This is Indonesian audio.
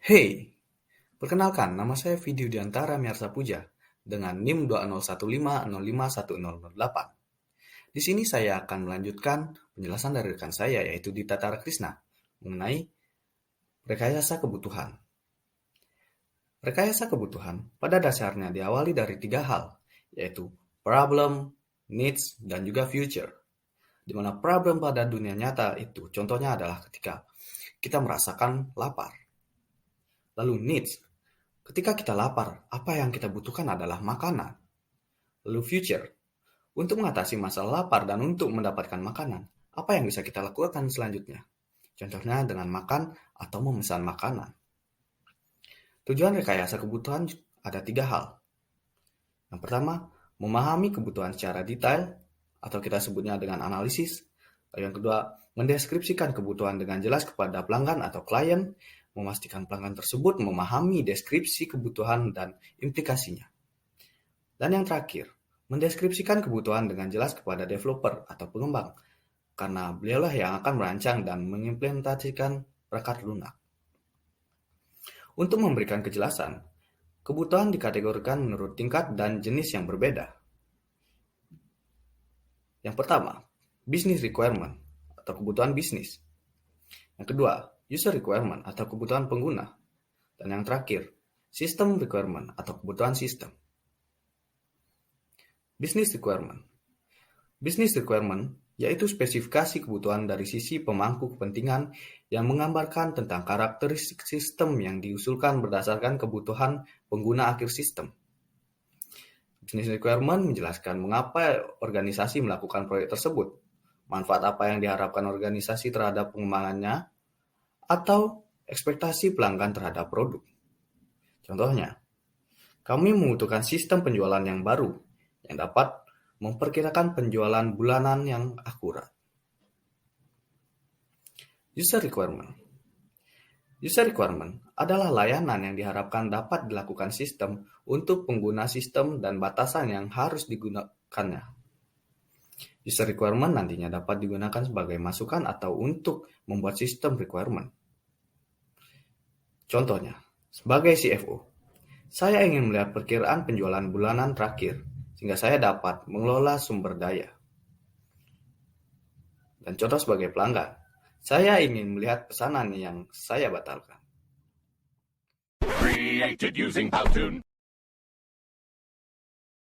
Hey, perkenalkan nama saya Video Diantara Miarsa Puja dengan NIM 201505051008. Di sini saya akan melanjutkan penjelasan dari rekan saya yaitu Dita Tara Krisna mengenai rekayasa kebutuhan. Rekayasa kebutuhan pada dasarnya diawali dari tiga hal, yaitu problem, needs, dan juga future. Di mana problem pada dunia nyata itu contohnya adalah ketika kita merasakan lapar. Lalu needs, ketika kita lapar, apa yang kita butuhkan adalah makanan. Lalu future, untuk mengatasi masalah lapar dan untuk mendapatkan makanan, apa yang bisa kita lakukan selanjutnya? Contohnya dengan makan atau memesan makanan. Tujuan rekayasa kebutuhan ada tiga hal. Yang pertama, memahami kebutuhan secara detail, atau kita sebutnya dengan analisis. Lalu yang kedua, mendeskripsikan kebutuhan dengan jelas kepada pelanggan atau klien, memastikan pelanggan tersebut memahami deskripsi kebutuhan dan implikasinya. Dan yang terakhir, mendeskripsikan kebutuhan dengan jelas kepada developer atau pengembang, karena beliaulah yang akan merancang dan mengimplementasikan perangkat lunak. Untuk memberikan kejelasan, kebutuhan dikategorikan menurut tingkat dan jenis yang berbeda. Yang pertama, business requirement atau kebutuhan bisnis. Yang kedua, user requirement atau kebutuhan pengguna. Dan yang terakhir, system requirement atau kebutuhan sistem. Business requirement. Business requirement yaitu spesifikasi kebutuhan dari sisi pemangku kepentingan yang menggambarkan tentang karakteristik sistem yang diusulkan berdasarkan kebutuhan pengguna akhir sistem. Business requirement menjelaskan mengapa organisasi melakukan proyek tersebut, manfaat apa yang diharapkan organisasi terhadap pengembangannya, atau ekspektasi pelanggan terhadap produk. Contohnya, kami membutuhkan sistem penjualan yang baru yang dapat memperkirakan penjualan bulanan yang akurat. User requirement. User requirement adalah layanan yang diharapkan dapat dilakukan sistem untuk pengguna sistem dan batasan yang harus digunakannya. User requirement nantinya dapat digunakan sebagai masukan atau untuk membuat sistem requirement. Contohnya, sebagai CFO, saya ingin melihat perkiraan penjualan bulanan terakhir sehingga saya dapat mengelola sumber daya. Dan contoh sebagai pelanggan, saya ingin melihat pesanan yang saya batalkan. Created using Powtoon.